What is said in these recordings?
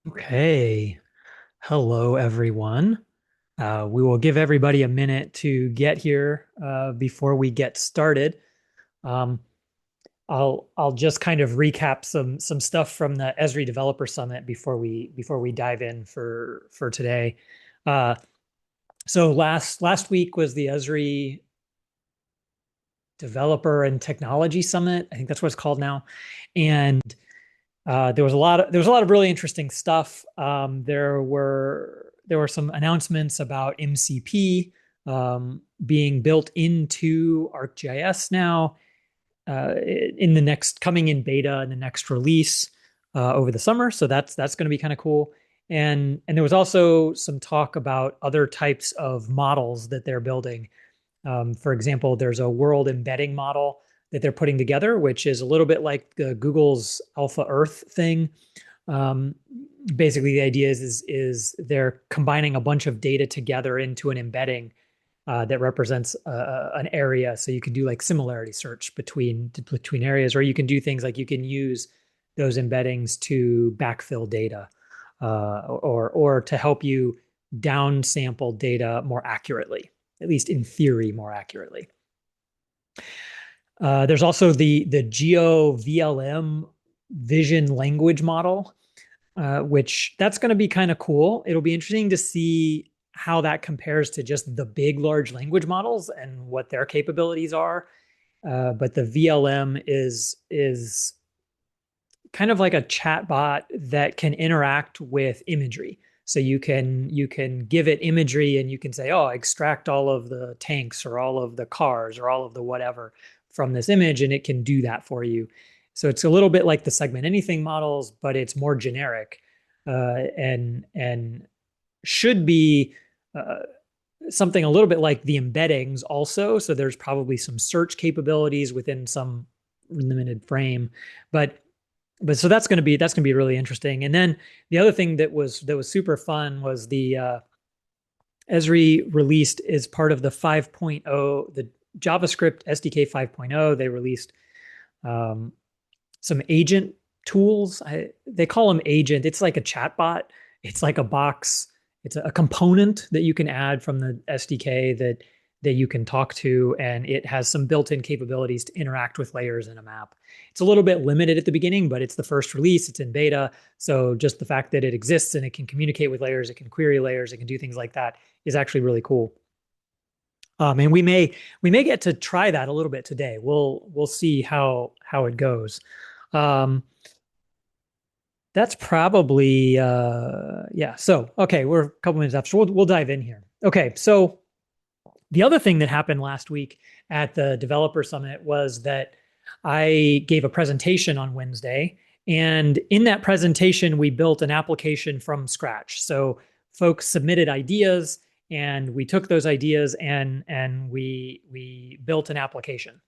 Okay. Hello, everyone. We will give everybody a minute to get here before we get started. Um, I'll just kind of recap some stuff from the Esri Developer Summit before we dive in for today. Uh, so last week was the Esri Developer and Technology Summit. I think that's what it's called now, and there was a lot of really interesting stuff. There were some announcements about MCP being built into ArcGIS now in the next coming in beta in the next release over the summer. So that's going to be kind of cool. And there was also some talk about other types of models that they're building. For example, there's a world embedding model that they're putting together, which is a little bit like Google's Alpha Earth thing. Um, Basically, the idea is they're combining a bunch of data together into an embedding that represents an area. So you can do like similarity search between areas, or you can do things like you can use those embeddings to backfill data, or to help you downsample data more accurately, at least in theory, more accurately. There's also the Geo VLM vision language model, which that's going to be kind of cool. It'll be interesting to see how that compares to just the big large language models and what their capabilities are. But the VLM is kind of like a chat bot that can interact with imagery. So you can give it imagery and you can say, oh, extract all of the tanks or all of the cars or all of the whatever from this image, and it can do that for you. So it's a little bit like the segment anything models, but it's more generic, and should be something a little bit like the embeddings also. So there's probably some search capabilities within some limited frame, but so that's gonna be really interesting. And then the other thing that was super fun was the Esri released as part of the 5.0, the JavaScript SDK 5.0. They released um, some agent tools. They call them agent. It's like a chat bot. It's like a box. It's a component that you can add from the SDK that you can talk to, and it has some built-in capabilities to interact with layers in a map. It's a little bit limited at the beginning, but it's the first release. It's in beta, so just the fact that it exists and it can communicate with layers, it can query layers, it can do things like that is actually really cool. And we may get to try that a little bit today. We'll see how it goes. Um, that's probably yeah. So okay, we're a couple minutes after. So we'll dive in here. Okay, so the other thing that happened last week at the Developer Summit was that I gave a presentation on Wednesday, and in that presentation, we built an application from scratch. So folks submitted ideas, and we took those ideas and we built an application.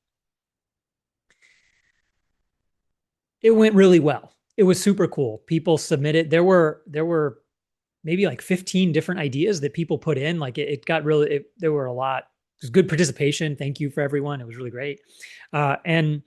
It went really well. It was super cool. People submitted. There were maybe like 15 different ideas that people put in. Like it got really, there were a lot. It was good participation. Thank you for everyone. It was really great. And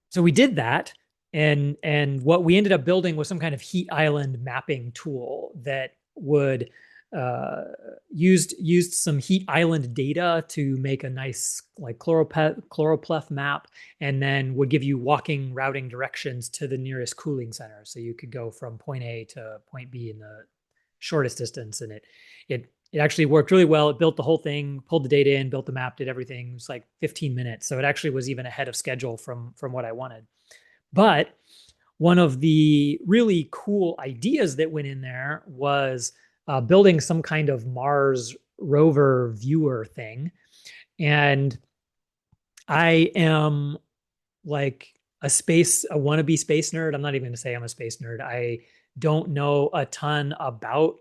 so we did that. And what we ended up building was some kind of heat island mapping tool that would uh, used some heat island data to make a nice like choropleth map, and then would give you walking routing directions to the nearest cooling center, so you could go from point A to point B in the shortest distance. And it actually worked really well. It built the whole thing, pulled the data in, built the map, did everything. It was like 15 minutes. So it actually was even ahead of schedule from what I wanted. But one of the really cool ideas that went in there was building some kind of Mars rover viewer thing. And I am like a wannabe space nerd. I'm not even going to say I'm a space nerd. I don't know a ton about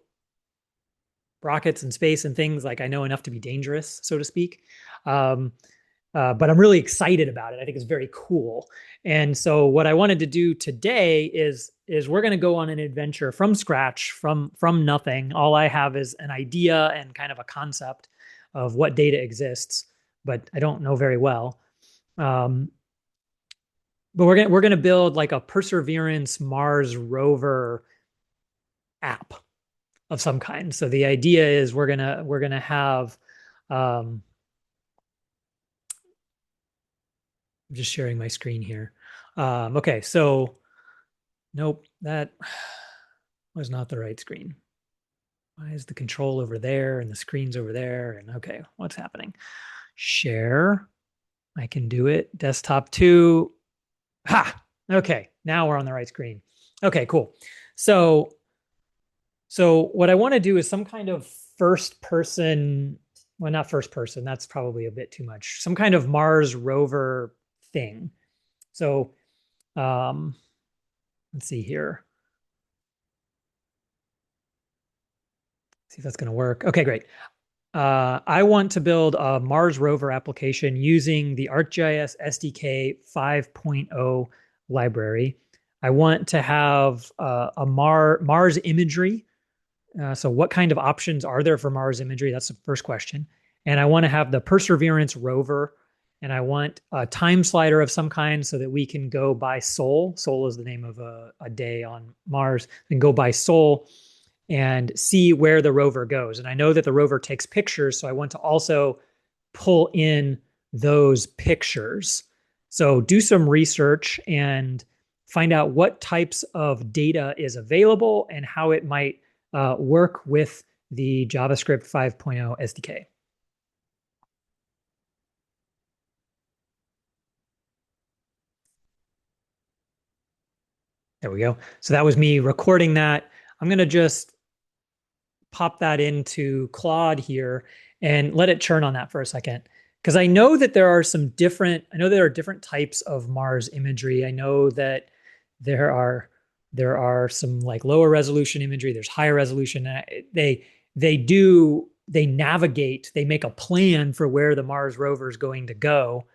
rockets and space and things. Like I know enough to be dangerous, so to speak. Um, but I'm really excited about it. I think it's very cool. And so what I wanted to do today is we're going to go on an adventure from scratch, from nothing. All I have is an idea and kind of a concept of what data exists, but I don't know very well. Um, but we're gonna build like a Perseverance Mars rover app of some kind. So the idea is we're gonna have I'm just sharing my screen here. Okay, so nope, that was not the right screen. Why is the control over there and the screen's over there? And okay, what's happening? Share. I can do it. Desktop 2. Ha! Okay, now we're on the right screen. Okay, cool. So what I want to do is some kind of first person, well, not first person, that's probably a bit too much. Some kind of Mars rover thing. So let's see here. See if that's going to work. Okay, great. I want to build a Mars rover application using the ArcGIS SDK 5.0 library. I want to have a Mars imagery. So what kind of options are there for Mars imagery? That's the first question. And I want to have the Perseverance rover, and I want a time slider of some kind so that we can go by Sol. Sol is the name of a day on Mars, and go by Sol and see where the rover goes. And I know that the rover takes pictures, so I want to also pull in those pictures. So do some research and find out what types of data is available and how it might work with the JavaScript 5.0 SDK. There we go. So that was me recording that. I'm going to just pop that into Claude here and let it churn on that for a second. Because I know that there are different types of Mars imagery. I know that there are some like lower resolution imagery, there's higher resolution. They navigate, they make a plan for where the Mars rover is going to go.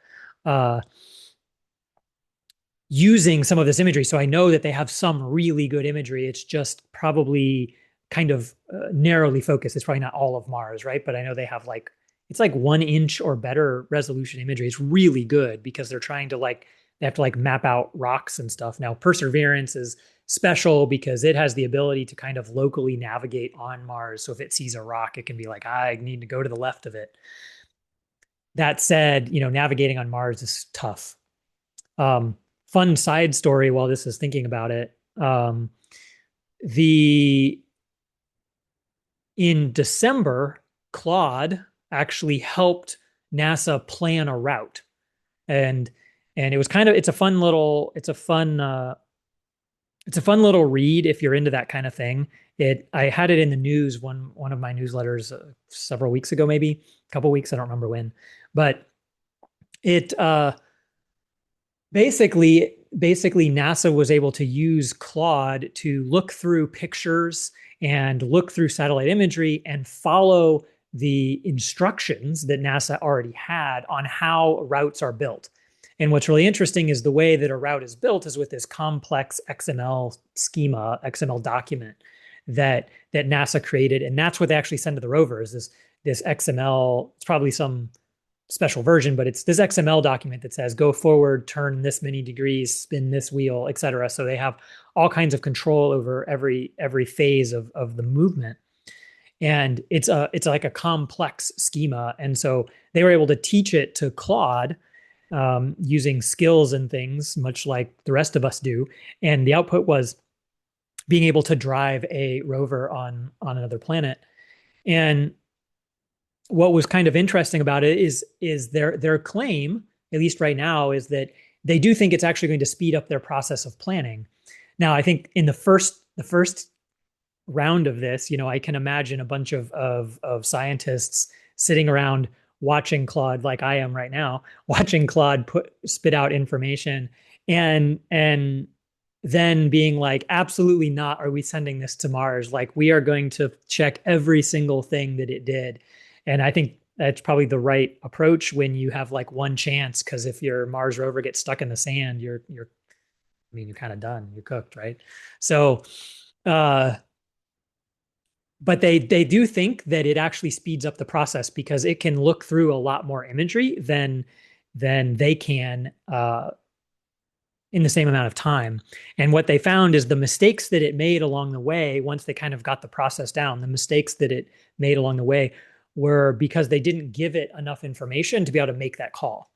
Using some of this imagery. So I know that they have some really good imagery. It's just probably kind of narrowly focused. It's probably not all of Mars, right? But I know they have like, it's like 1 inch or better resolution imagery. It's really good because they're trying to like, they have to like map out rocks and stuff. Now, Perseverance is special because it has the ability to kind of locally navigate on Mars. So if it sees a rock, it can be like, I need to go to the left of it. That said, navigating on Mars is tough. Fun side story while this is thinking about it. The in December, Claude actually helped NASA plan a route. And it was it's a fun little read if you're into that kind of thing. I had it in the news one of my newsletters several weeks ago, maybe a couple weeks, I don't remember when. But it basically NASA was able to use Claude to look through pictures and look through satellite imagery and follow the instructions that NASA already had on how routes are built. And what's really interesting is the way that a route is built is with this complex XML schema, XML document that NASA created. And that's what they actually send to the rover is this XML. It's probably some special version, but it's this XML document that says go forward, turn this many degrees, spin this wheel, et cetera. So they have all kinds of control over every phase of the movement. And it's like a complex schema. And so they were able to teach it to Claude using skills and things, much like the rest of us do. And the output was being able to drive a rover on another planet. And what was kind of interesting about it is their claim, at least right now, is that they do think it's actually going to speed up their process of planning. Now, I think in the first round of this, I can imagine a bunch of scientists sitting around watching Claude, like I am right now, watching Claude spit out information and then being like, absolutely not, are we sending this to Mars? Like, we are going to check every single thing that it did. And I think that's probably the right approach when you have like one chance, because if your Mars rover gets stuck in the sand, you're kind of done. You're cooked, right? So, but they do think that it actually speeds up the process because it can look through a lot more imagery than they can in the same amount of time. And what they found is the mistakes that it made along the way, once they kind of got the process down, the mistakes that it made along the way were because they didn't give it enough information to be able to make that call.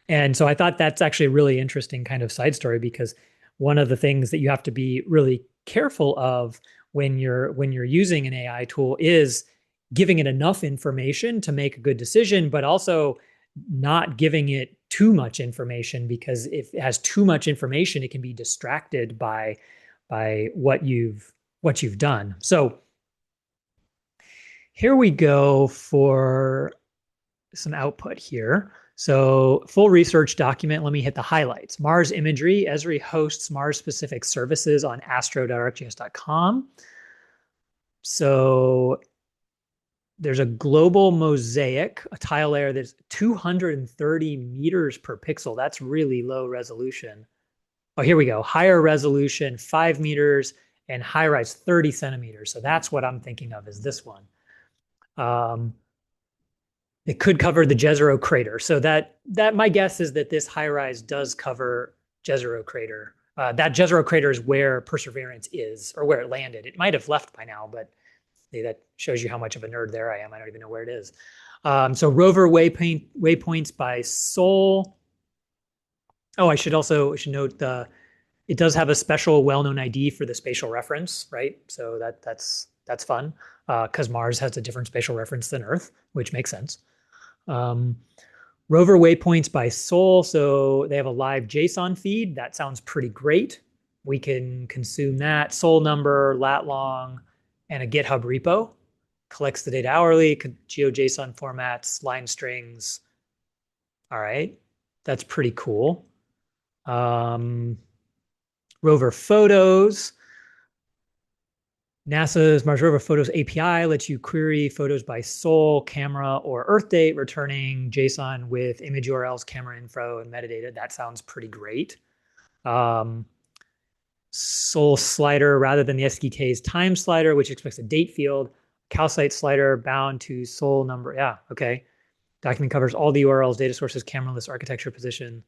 And so I thought that's actually a really interesting kind of side story, because one of the things that you have to be really careful of when you're using an AI tool is giving it enough information to make a good decision, but also not giving it too much information, because if it has too much information, it can be distracted by what you've done. So here we go for some output here. So full research document, let me hit the highlights. Mars imagery, Esri hosts Mars-specific services on astro.arcgis.com. So there's a global mosaic, a tile layer that's 230 meters per pixel. That's really low resolution. Oh, here we go. Higher resolution, 5 meters, and high rise 30 centimeters. So that's what I'm thinking of, is this one. It could cover the Jezero crater. So that my guess is that this high rise does cover Jezero crater. That Jezero crater is where Perseverance is, or where it landed. It might have left by now, but that shows you how much of a nerd there I am. I don't even know where it is. So rover waypoints by Sol. Oh, I should note it does have a special well-known ID for the spatial reference, right? So that's fun, because Mars has a different spatial reference than Earth, which makes sense. Rover waypoints by Sol. So they have a live JSON feed. That sounds pretty great. We can consume that. Sol number, lat long, and a GitHub repo. Collects the data hourly, GeoJSON formats, line strings. All right, that's pretty cool. Rover photos. NASA's Mars Rover Photos API lets you query photos by Sol, camera, or Earth date, returning JSON with image URLs, camera info, and metadata. That sounds pretty great. Sol slider rather than the SDK's time slider, which expects a date field. Calcite slider bound to Sol number. Yeah, okay. Document covers all the URLs, data sources, camera list, architecture position,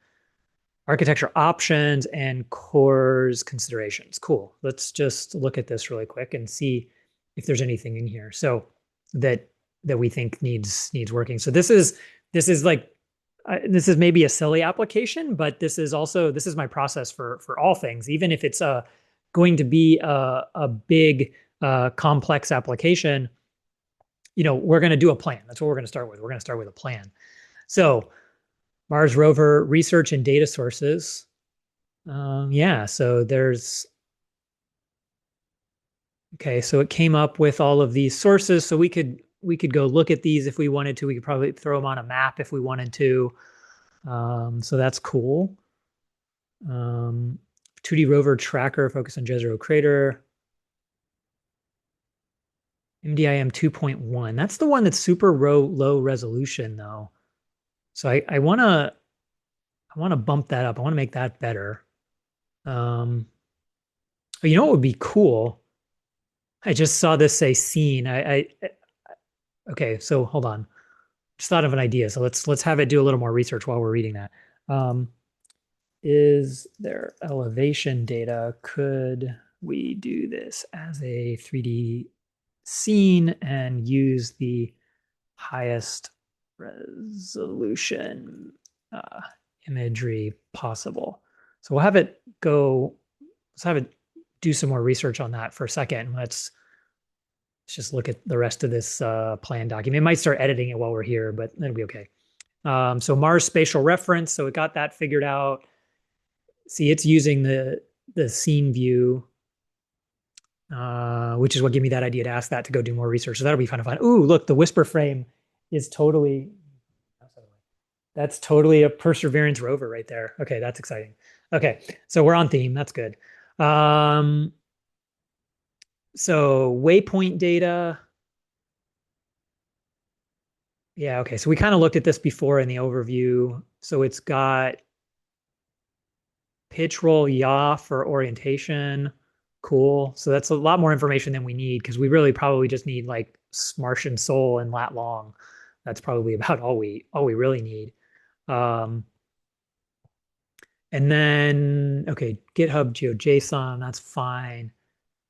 architecture options, and cores considerations. Cool. Let's just look at this really quick and see if there's anything in here so that we think needs working. So this is like this is maybe a silly application, but this is my process for all things. Even if it's going to be a big complex application, we're going to do a plan. That's what we're going to start with. We're going to start with a plan. So Mars rover research and data sources. Yeah, so okay, so it came up with all of these sources. So we could go look at these if we wanted to. We could probably throw them on a map if we wanted to. So that's cool. 2D rover tracker focused on Jezero crater. MDIM 2.1. That's the one that's super low resolution though. So I want to bump that up. I want to make that better. You know what would be cool? I just saw this say scene. Okay, so hold on. Just thought of an idea. So let's have it do a little more research while we're reading that. Is there elevation data? Could we do this as a 3D scene and use the highest resolution imagery possible? So we'll have it go. Let's have it do some more research on that for a second. Let's just look at the rest of this plan document. It might start editing it while we're here, but it'll be okay. So Mars spatial reference. So it got that figured out. See, it's using the scene view, which is what gave me that idea to ask that to go do more research. So that'll be kind of fun. Ooh, look, the whisper frame is that's totally a Perseverance rover right there. Okay, that's exciting. Okay, so we're on theme. That's good. So waypoint data. Yeah, okay. So we kind of looked at this before in the overview. So it's got pitch roll yaw for orientation. Cool. So that's a lot more information than we need, because we really probably just need like Martian Sol and lat long. That's probably about all we really need. And then, okay, GitHub GeoJSON, that's fine.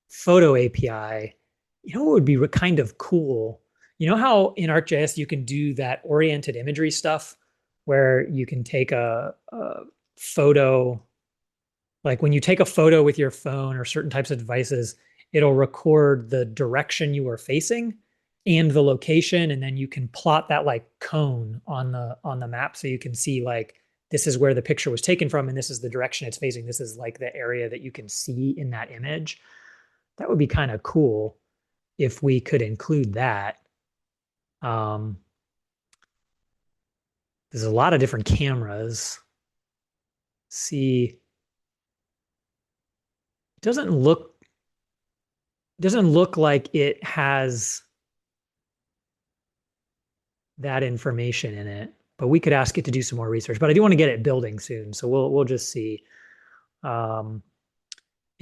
Photo API. You know what would be kind of cool? You know how in ArcGIS you can do that oriented imagery stuff where you can take a photo, like when you take a photo with your phone or certain types of devices, it'll record the direction you are facing and the location, and then you can plot that like cone on the map so you can see like this is where the picture was taken from and this is the direction it's facing. This is like the area that you can see in that image. That would be kind of cool if we could include that. Um, there's a lot of different cameras. See, it doesn't look like it has that information in it, but we could ask it to do some more research. But I do want to get it building soon, so we'll just see. Um,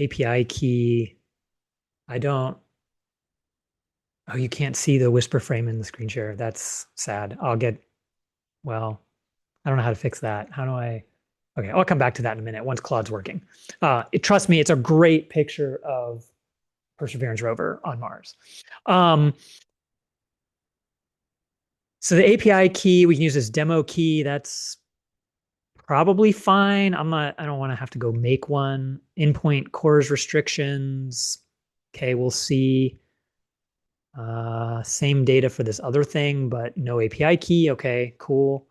API key. I don't. Oh, you can't see the whisper frame in the screen share. That's sad. I'll get. Well, I don't know how to fix that. How do I? Okay, I'll come back to that in a minute once Claude's working. Trust me, it's a great picture of Perseverance rover on Mars. Um, so the API key, we can use this demo key. That's probably fine. I don't want to have to go make one. Endpoint CORS restrictions. Okay, we'll see. Same data for this other thing, but no API key. Okay, cool.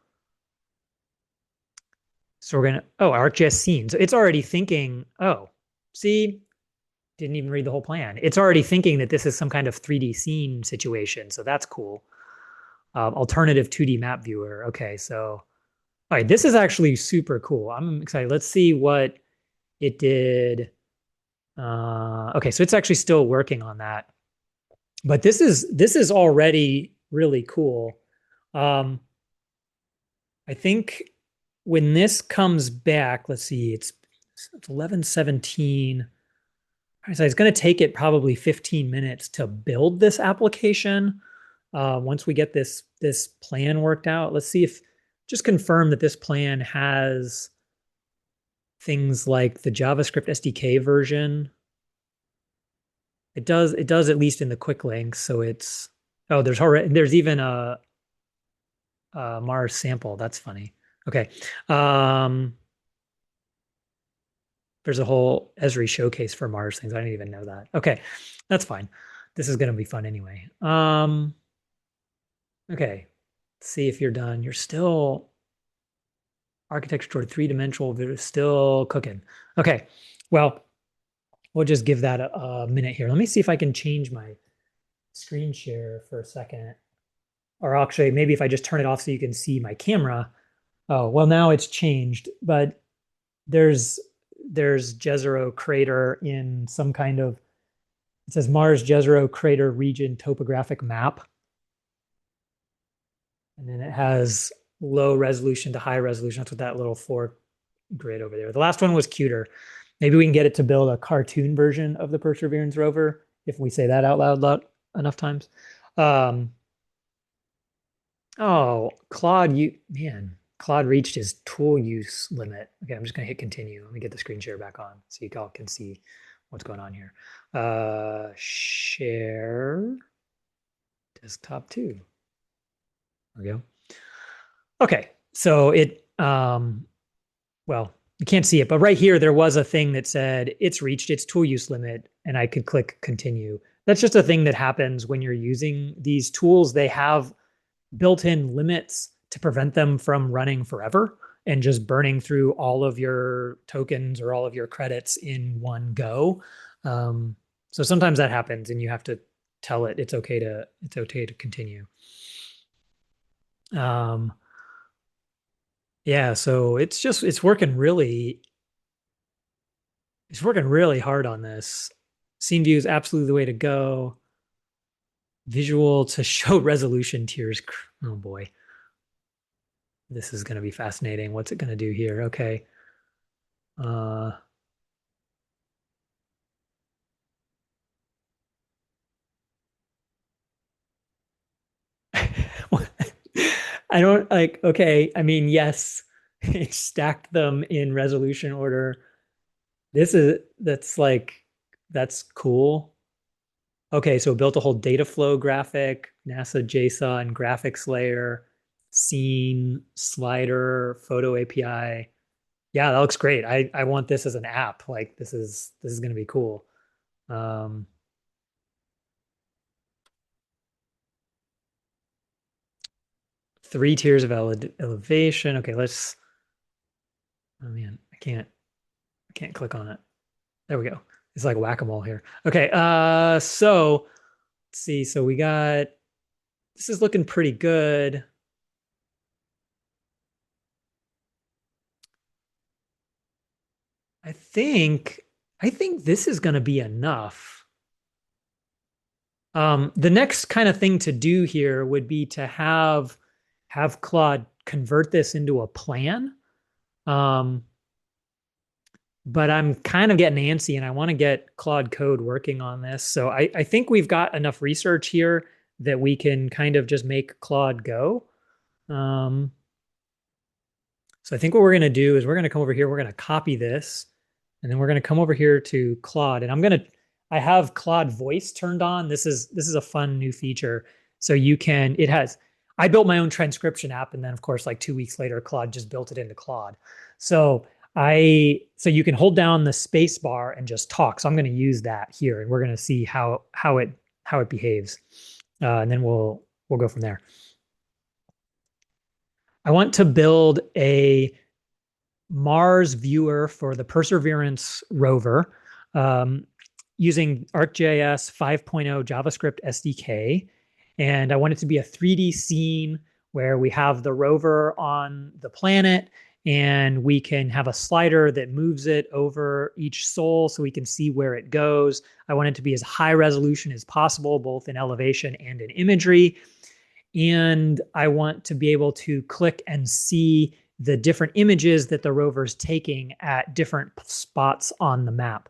So we're gonna, oh, ArcGIS scene. So it's already thinking, oh, see, didn't even read the whole plan. It's already thinking that this is some kind of 3D scene situation. So that's cool. Alternative 2D map viewer. Okay, so all right, this is actually super cool. I'm excited. Let's see what it did. Okay, so it's actually still working on that. But this is already really cool. Um, I think when this comes back, let's see, it's 11:17. So it's going to take it probably 15 minutes to build this application. Once we get this plan worked out, let's see if just confirm that this plan has things like the JavaScript SDK version. It does at least in the quick links. So it's oh, there's even a Mars sample. That's funny. Okay. Um, there's a whole Esri showcase for Mars things. I didn't even know that. Okay, that's fine. This is gonna be fun anyway. Okay. Let's see if you're done. You're still architecture toward three-dimensional, but it's still cooking. Okay. Well, we'll just give that a minute here. Let me see if I can change my screen share for a second. Or actually, maybe if I just turn it off so you can see my camera. Oh, well, now it's changed, but there's Jezero crater in some kind of, it says Mars Jezero crater region topographic map. And then it has low resolution to high resolution. That's what that little four grid over there. The last one was cuter. Maybe we can get it to build a cartoon version of the Perseverance rover if we say that out loud enough times. Um, oh, Claude, Claude reached his tool use limit. Okay, I'm just gonna hit continue. Let me get the screen share back on so you all can see what's going on here. Share desktop 2. There we go. Okay, so well, you can't see it, but right here there was a thing that said it's reached its tool use limit, and I could click continue. That's just a thing that happens when you're using these tools. They have built-in limits to prevent them from running forever and just burning through all of your tokens or all of your credits in one go. So sometimes that happens, and you have to tell it it's okay to continue. Yeah, so it's working really hard on this. Scene view is absolutely the way to go. Visual to show resolution tiers. Oh boy. This is going to be fascinating. What's it going to do here? Okay. Uh, I don't like, okay. I mean, yes, it stacked them in resolution order. That's cool. Okay, so it built a whole data flow graphic, NASA JSON graphics layer, scene, slider, photo API. Yeah, that looks great. I want this as an app. Like this is going to be cool. Um, 3 tiers of elevation. Okay, let's. Oh man, I can't click on it. There we go. It's like whack-a-mole here. Okay, so let's see. So we got this is looking pretty good. I think I think this is going to be enough. The next kind of thing to do here would be to have Claude convert this into a plan. Um, but I'm kind of getting antsy and I want to get Claude Code working on this. So I think we've got enough research here that we can kind of just make Claude go. Um, so I think what we're going to do is we're going to come over here, we're going to copy this, and then we're going to come over here to Claude. And I have Claude voice turned on. This is a fun new feature. So I built my own transcription app, and then of course, like 2 weeks later, Claude just built it into Claude. So you can hold down the space bar and just talk. So I'm going to use that here, and we're going to see how it behaves, and then we'll go from there. I want to build a Mars viewer for the Perseverance rover using ArcGIS 5.0 JavaScript SDK. And I want it to be a 3D scene where we have the rover on the planet and we can have a slider that moves it over each sol so we can see where it goes. I want it to be as high resolution as possible, both in elevation and in imagery. And I want to be able to click and see the different images that the rover is taking at different spots on the map.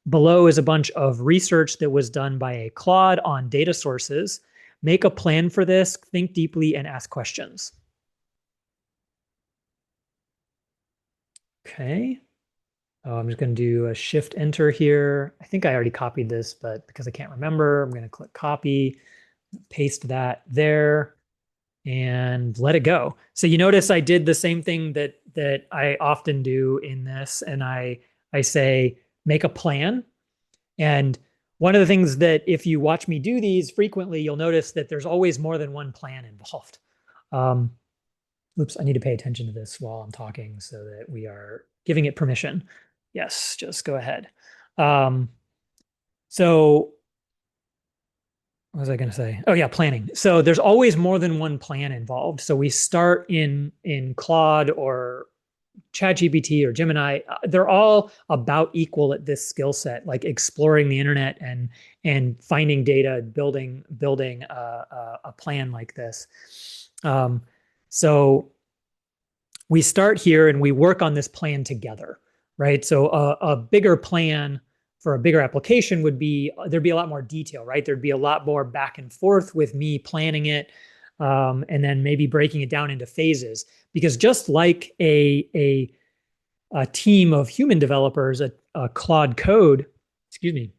Below is a bunch of research that was done by a Claude on data sources. Make a plan for this, think deeply, and ask questions. Okay. Oh, I'm just going to do a shift enter here. I think I already copied this, but because I can't remember, I'm going to click copy, paste that there, and let it go. So you notice I did the same thing that I often do in this, and I say make a plan. And one of the things that if you watch me do these frequently, you'll notice that there's always more than one plan involved. Oops, I need to pay attention to this while I'm talking so that we are giving it permission. Yes, just go ahead. So what was I going to say? Oh yeah, planning. So there's always more than one plan involved. So we start in Claude or ChatGPT or Gemini. They're all about equal at this skill set, like exploring the internet and finding data, building a plan like this. So we start here and we work on this plan together, right? So a bigger plan for a bigger application would be, there'd be a lot more detail, right? There'd be a lot more back and forth with me planning it, and then maybe breaking it down into phases. Because just like a team of human developers, a Claude Code, excuse me,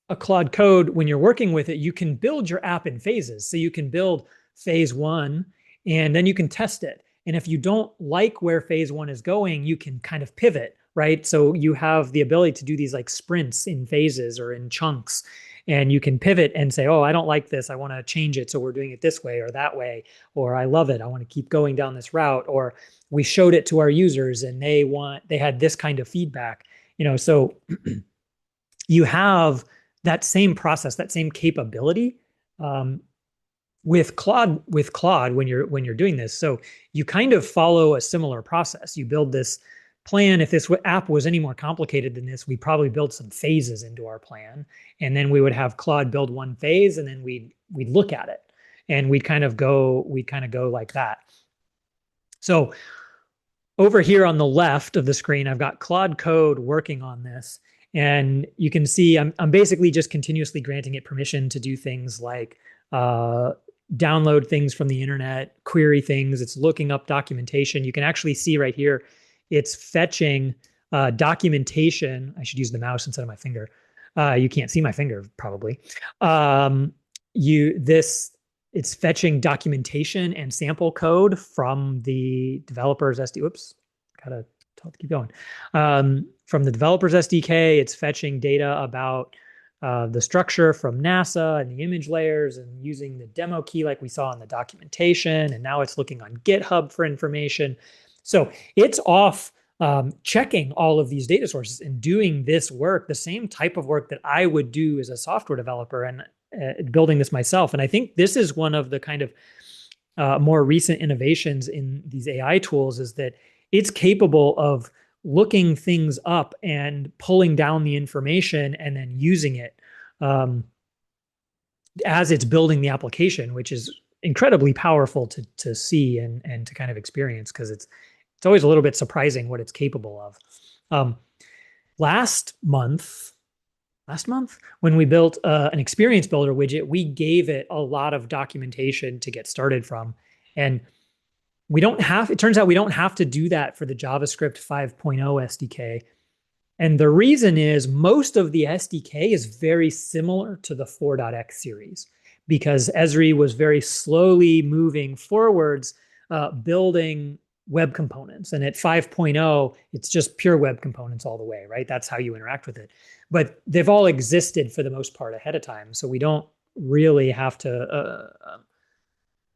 a Claude Code, when you're working with it, you can build your app in phases. So you can build phase one, and then you can test it. And if you don't like where phase one is going, you can kind of pivot, right? So you have the ability to do these like sprints in phases or in chunks. And you can pivot and say, oh, I don't like this. I want to change it. So we're doing it this way or that way. Or I love it. I want to keep going down this route. Or we showed it to our users and they had this kind of feedback. So you have that same process, that same capability with Claude when you're doing this. So you kind of follow a similar process. You build this plan. If this app was any more complicated than this, we'd probably build some phases into our plan, and then we would have Claude build one phase, and then we'd look at it, and we'd kind of go like that. So over here on the left of the screen, I've got Claude Code working on this, and you can see I'm basically just continuously granting it permission to do things like download things from the internet, query things. It's looking up documentation. You can actually see right here, it's fetching documentation. I should use the mouse instead of my finger. You can't see my finger probably. Um, it's fetching documentation and sample code from the developer's SD. Whoops, gotta keep going. From the developer's SDK, it's fetching data about the structure from NASA and the image layers and using the demo key like we saw in the documentation. And now it's looking on GitHub for information. So it's off checking all of these data sources and doing this work, the same type of work that I would do as a software developer and building this myself. And I think this is one of the kind of more recent innovations in these AI tools is that it's capable of looking things up and pulling down the information and then using it as it's building the application, which is incredibly powerful to see and to kind of experience because it's always a little bit surprising what it's capable of. Last month, when we built an experience builder widget, we gave it a lot of documentation to get started from. And it turns out we don't have to do that for the JavaScript 5.0 SDK. And the reason is most of the SDK is very similar to the 4.x series because Esri was very slowly moving forwards, building web components. And at 5.0, it's just pure web components all the way, right? That's how you interact with it. But they've all existed for the most part ahead of time. So we don't really have to,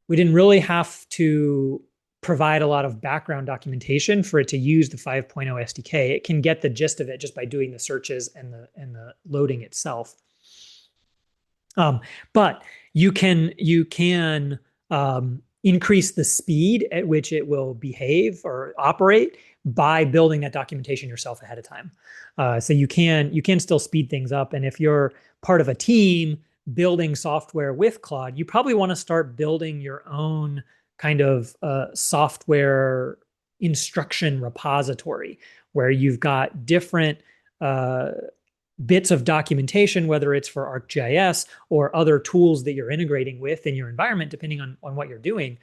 we didn't really have to provide a lot of background documentation for it to use the 5.0 SDK. It can get the gist of it just by doing the searches and the loading itself. But you can increase the speed at which it will behave or operate by building that documentation yourself ahead of time. So you can still speed things up. And if you're part of a team building software with Claude, you probably want to start building your own kind of software instruction repository where you've got different bits of documentation, whether it's for ArcGIS or other tools that you're integrating with in your environment, depending on what you're doing.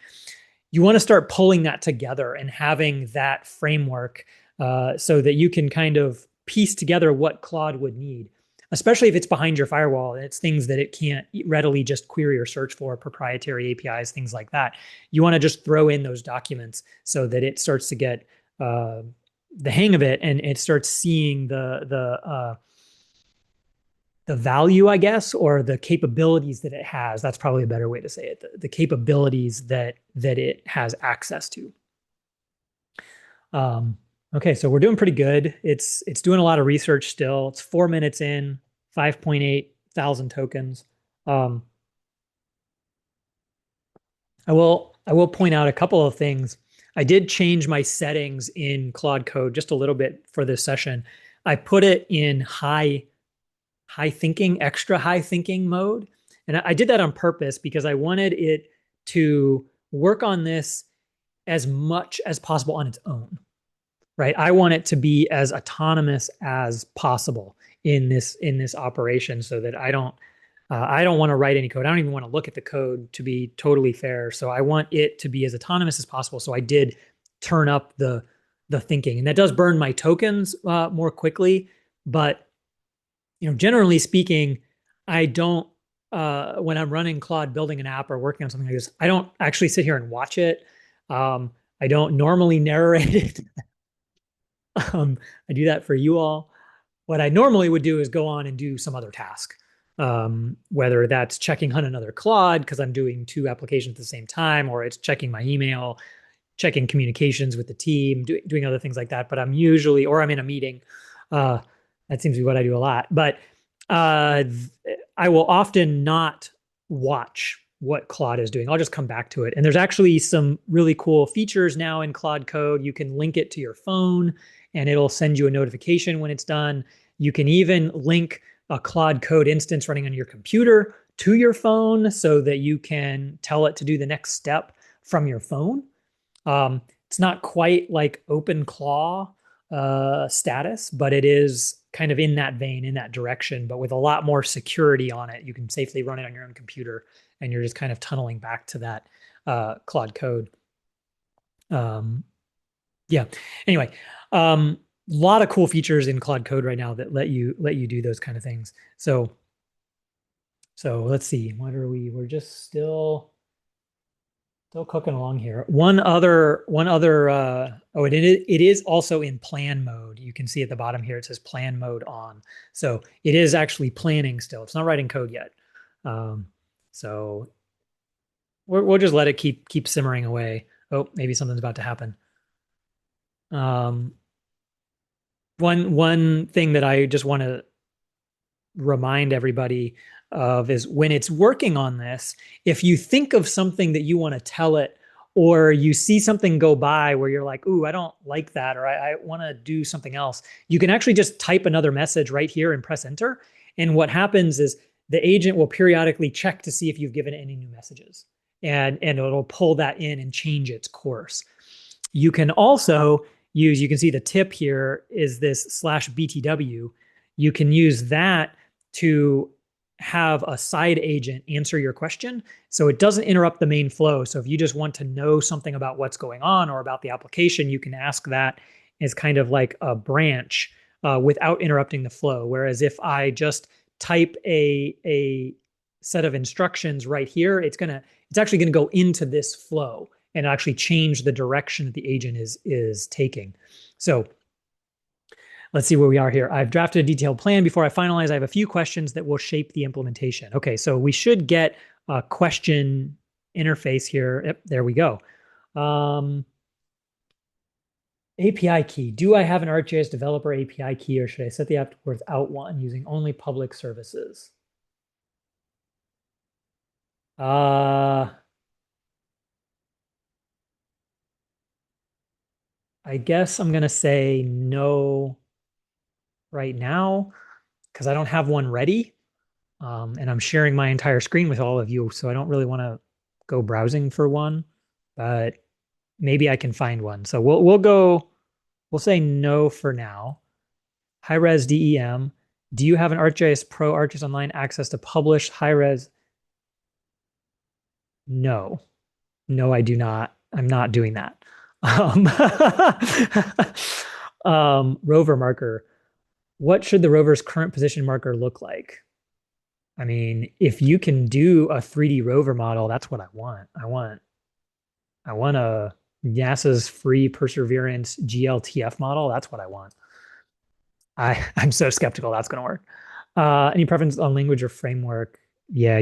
You want to start pulling that together and having that framework so that you can kind of piece together what Claude would need, especially if it's behind your firewall and it's things that it can't readily just query or search for, proprietary APIs, things like that. You want to just throw in those documents so that it starts to get the hang of it and it starts seeing the value, I guess, or the capabilities that it has. That's probably a better way to say it. The capabilities that it has access to. Okay, so we're doing pretty good. It's doing a lot of research still. It's 4 minutes in, 5.8 thousand tokens. I will point out a couple of things. I did change my settings in Claude Code just a little bit for this session. I put it in extra high thinking mode. And I did that on purpose because I wanted it to work on this as much as possible on its own, right? I want it to be as autonomous as possible in this operation so that I don't want to write any code. I don't even want to look at the code, to be totally fair. So I want it to be as autonomous as possible. So I did turn up the thinking, and that does burn my tokens more quickly. But generally speaking, I don't, when I'm running Claude, building an app or working on something like this, I don't actually sit here and watch it. I don't normally narrate it. I do that for you all. What I normally would do is go on and do some other task, whether that's checking on another Claude because I'm doing 2 applications at the same time, or it's checking my email, checking communications with the team, doing other things like that. But I'm in a meeting. That seems to be what I do a lot. But I will often not watch what Claude is doing. I'll just come back to it. And there's actually some really cool features now in Claude Code. You can link it to your phone and it'll send you a notification when it's done. You can even link a Claude Code instance running on your computer to your phone so that you can tell it to do the next step from your phone. It's not quite like OpenClaw status, but it is kind of in that vein, in that direction, but with a lot more security on it. You can safely run it on your own computer, and you're just kind of tunneling back to that Claude code. Yeah. Anyway, a lot of cool features in Claude Code right now that let you do those kind of things. So let's see. What are we? We're just still cooking along here. One other oh, it is also in plan mode. You can see at the bottom here it says plan mode on. So it is actually planning still. It's not writing code yet. So we'll just let it keep simmering away. Oh, maybe something's about to happen. One thing that I just want to remind everybody of is when it's working on this, if you think of something that you want to tell it, or you see something go by where you're like, ooh, I don't like that, or I want to do something else, you can actually just type another message right here and press enter. And what happens is the agent will periodically check to see if you've given it any new messages, and it'll pull that in and change its course. You can also use, you can see the tip here is this /BTW. You can use that to have a side agent answer your question. So it doesn't interrupt the main flow. So if you just want to know something about what's going on or about the application, you can ask that as kind of like a branch without interrupting the flow. Whereas if I just type a set of instructions right here, it's actually gonna go into this flow and actually change the direction that the agent is taking. So let's see where we are here. I've drafted a detailed plan. Before I finalize, I have a few questions that will shape the implementation. Okay, so we should get a question interface here. Yep, there we go. API key. Do I have an ArcGIS developer API key, or should I set the app without one using only public services? I guess I'm going to say no right now because I don't have one ready. And I'm sharing my entire screen with all of you, so I don't really want to go browsing for one, but maybe I can find one. So we'll say no for now. High res DEM. Do you have an ArcGIS Pro ArcGIS Online access to publish high res? No, no, I do not. I'm not doing that. Um, rover marker. What should the rover's current position marker look like? I mean, if you can do a 3D rover model, that's what I want. I want a NASA's free Perseverance GLTF model. That's what I want. I'm so skeptical that's going to work. Any preference on language or framework? Yeah,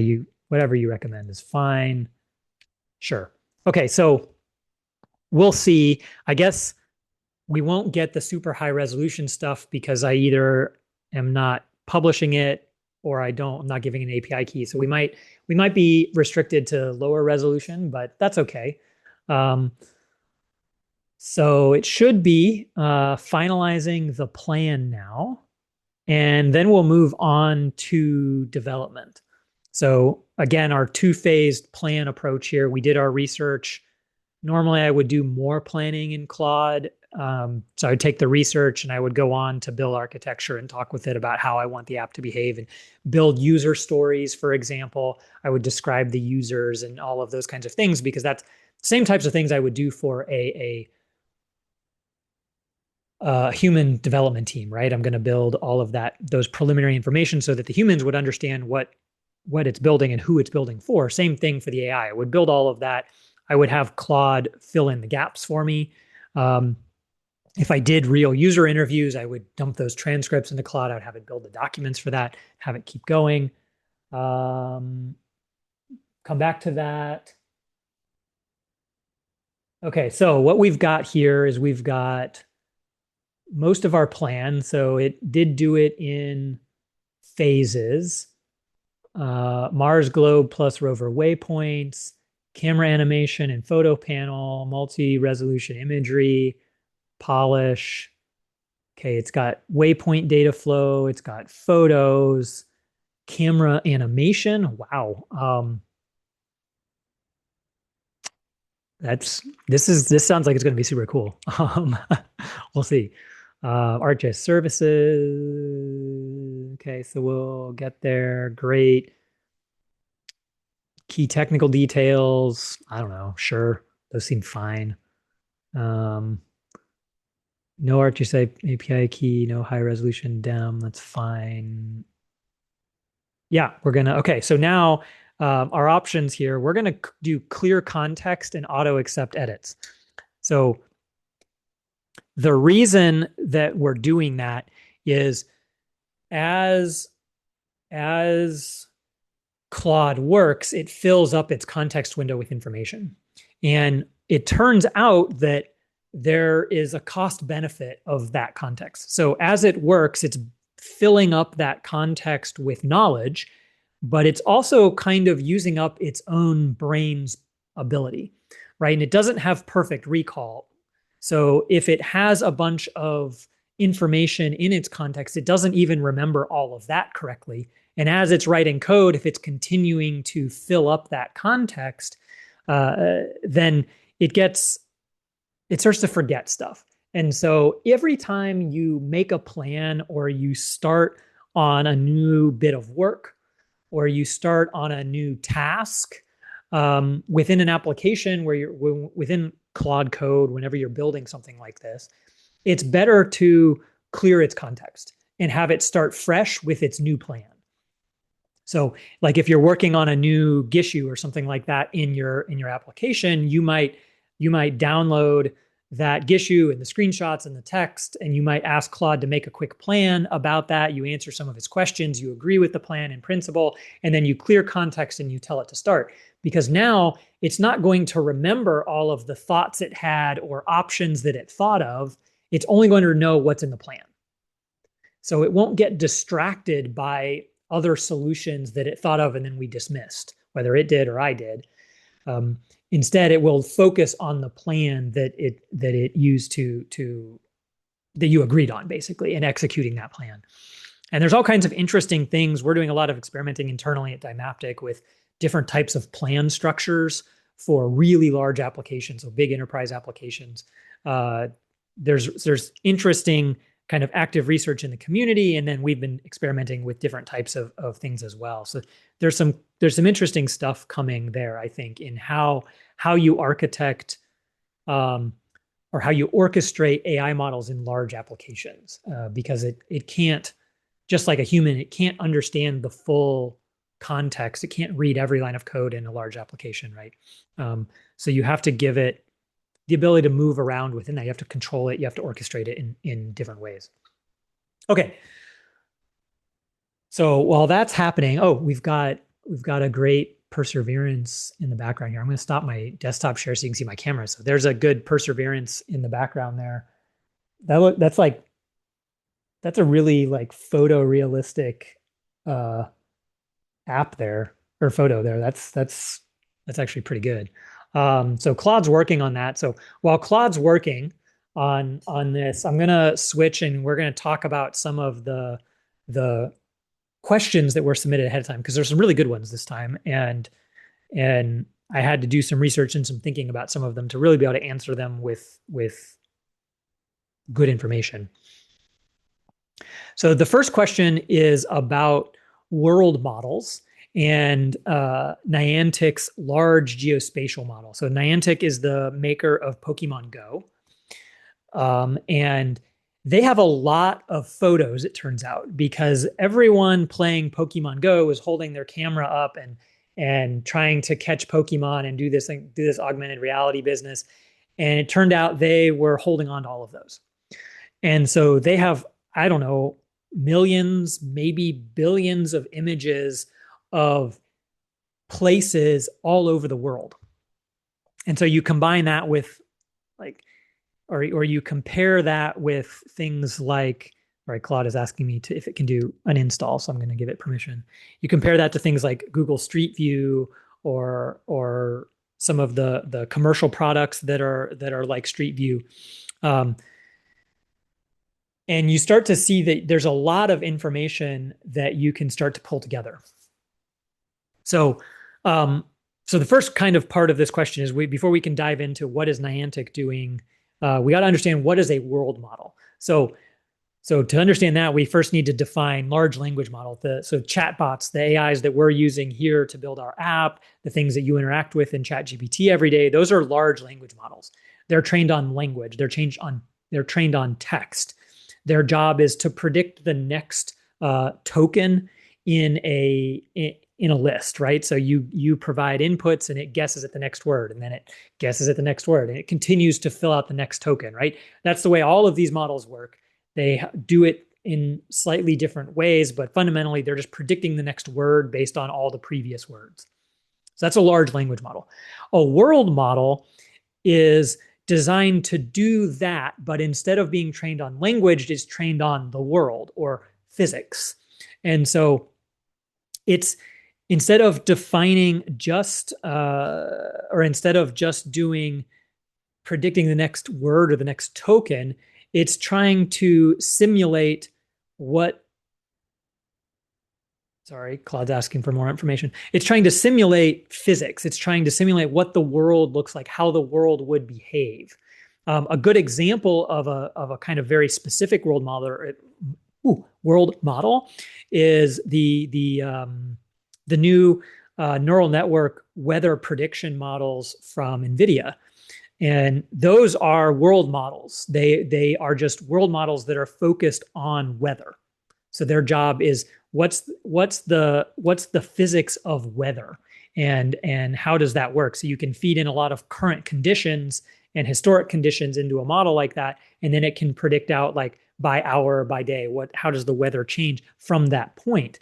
whatever you recommend is fine. Sure. Okay, so we'll see. I guess we won't get the super high resolution stuff because I either am not publishing it or I'm not giving an API key. So we might be restricted to lower resolution, but that's okay. So it should be finalizing the plan now, and then we'll move on to development. So again, our two-phased plan approach here, we did our research. Normally I would do more planning in Claude. So I would take the research and I would go on to build architecture and talk with it about how I want the app to behave and build user stories, for example. I would describe the users and all of those kinds of things because that's the same types of things I would do for a human development team, right? I'm going to build all of those preliminary information so that the humans would understand what it's building and who it's building for. Same thing for the AI. I would build all of that. I would have Claude fill in the gaps for me. If I did real user interviews, I would dump those transcripts into Claude. I would have it build the documents for that, have it keep going. Come back to that. Okay, so what we've got here is we've got most of our plan. So it did do it in phases. Mars globe plus rover waypoints, camera animation and photo panel, multi-resolution imagery, polish. Okay, it's got waypoint data flow, it's got photos, camera animation. Wow. This sounds like it's going to be super cool. We'll see. ArcGIS services. Okay, so we'll get there. Great. Key technical details. I don't know. Sure. Those seem fine. Um, no ArcGIS API key, no high resolution DEM. That's fine. Yeah, we're gonna, okay, so now our options here, we're gonna do clear context and auto accept edits. So the reason that we're doing that is as as Claude works, it fills up its context window with information. And it turns out that there is a cost benefit of that context. So as it works, it's filling up that context with knowledge, but it's also kind of using up its own brain's ability, right? And it doesn't have perfect recall. So if it has a bunch of information in its context, it doesn't even remember all of that correctly. And as it's writing code, if it's continuing to fill up that context, then it starts to forget stuff. And so every time you make a plan or you start on a new bit of work or you start on a new task within an application where you're within Claude code, whenever you're building something like this, it's better to clear its context and have it start fresh with its new plan. So like if you're working on a new issue or something like that in your application, you might download that issue and the screenshots and the text, and you might ask Claude to make a quick plan about that. You answer some of its questions, you agree with the plan in principle, and then you clear context and you tell it to start. Because now it's not going to remember all of the thoughts it had or options that it thought of. It's only going to know what's in the plan. So it won't get distracted by other solutions that it thought of and then we dismissed, whether it did or I did. Instead, it will focus on the plan that it used to that you agreed on, basically, and executing that plan. And there's all kinds of interesting things. We're doing a lot of experimenting internally at Dynaptic with different types of plan structures for really large applications, so big enterprise applications. There's interesting kind of active research in the community, and then we've been experimenting with different types of things as well. So there's some interesting stuff coming there, I think, in how you architect or how you orchestrate AI models in large applications, because it can't, just like a human, it can't understand the full context. It can't read every line of code in a large application, right? So you have to give it the ability to move around within that. You have to control it. You have to orchestrate it in different ways. Okay. So while that's happening, oh, we've got a great perseverance in the background here. I'm going to stop my desktop share so you can see my camera. So there's a good perseverance in the background there. That's a really like photorealistic app there, or photo there. That's actually pretty good. So Claude's working on that. So while Claude's working on this, I'm gonna switch and we're gonna talk about some of the questions that were submitted ahead of time, because there's some really good ones this time, and I had to do some research and some thinking about some of them to really be able to answer them with good information. So the first question is about world models and Niantic's large geospatial model. So Niantic is the maker of Pokemon Go. And they have a lot of photos, it turns out, because everyone playing Pokemon Go is holding their camera up and trying to catch Pokemon and do this augmented reality business. And it turned out they were holding on to all of those. And so they have, I don't know, millions, maybe billions of images of places all over the world. And so you combine that with like, or you compare that with things like, right, Claude is asking me if it can do an install, so I'm going to give it permission. You compare that to things like Google Street View or some of the commercial products that are like Street View. And you start to see that there's a lot of information that you can start to pull together. So, so the first kind of part of this question is before we can dive into what is Niantic doing, we got to understand what is a world model. So So to understand that, we first need to define large language model. So chatbots, the AIs that we're using here to build our app, the things that you interact with in ChatGPT every day, those are large language models. They're trained on language. They're trained on text. Their job is to predict the next token in a list, right? So you provide inputs and it guesses at the next word, and then it guesses at the next word, and it continues to fill out the next token, right? That's the way all of these models work. They do it in slightly different ways, but fundamentally they're just predicting the next word based on all the previous words. So that's a large language model. A world model is designed to do that, but instead of being trained on language, it's trained on the world or physics. And so it's instead of defining just or instead of just doing predicting the next word or the next token, it's trying to simulate what, sorry, Claude's asking for more information. It's trying to simulate physics. It's trying to simulate what the world looks like, how the world would behave. A good example of a kind of very specific world model is the new neural network weather prediction models from NVIDIA. And those are world models. They are just world models that are focused on weather. So their job is what's the physics of weather, and how does that work? So you can feed in a lot of current conditions and historic conditions into a model like that, and then it can predict out like by hour, by day, how does the weather change from that point.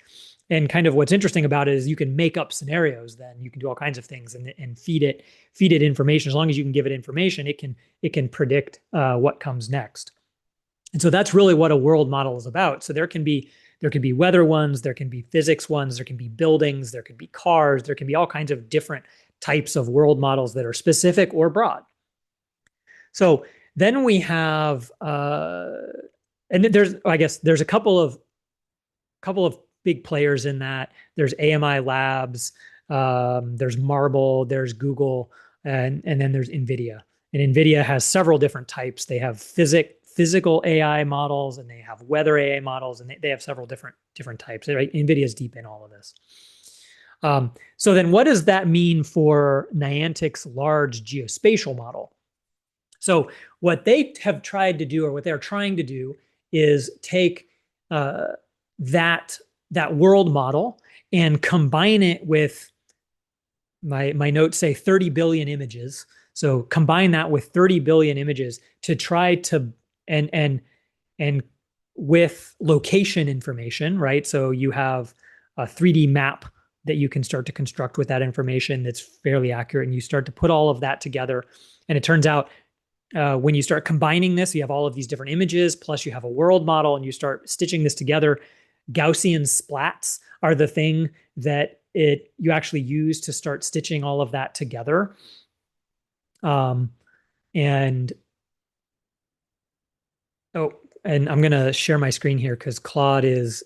And kind of what's interesting about it is you can make up scenarios. Then you can do all kinds of things and feed it information. As long as you can give it information, it can predict what comes next. And so that's really what a world model is about. So there can be weather ones, there can be physics ones, there can be buildings, there can be cars, there can be all kinds of different types of world models that are specific or broad. So then we have and there's a couple of big players in that. There's AMI Labs, there's Marble, there's Google, and then there's NVIDIA. And NVIDIA has several different types. They have physical AI models, and they have weather AI models, and they have several different types. Right? NVIDIA is deep in all of this. So then what does that mean for Niantic's large geospatial model? So what they have tried to do, or what they're trying to do, is take that world model and combine it with my notes say 30 billion images. So combine that with 30 billion images to try to and with location information, right? So you have a 3D map that you can start to construct with that information that's fairly accurate, and you start to put all of that together. And it turns out when you start combining this, you have all of these different images, plus you have a world model, and you start stitching this together. Gaussian splats are the thing that you actually use to start stitching all of that together. And I'm going to share my screen here because Claude is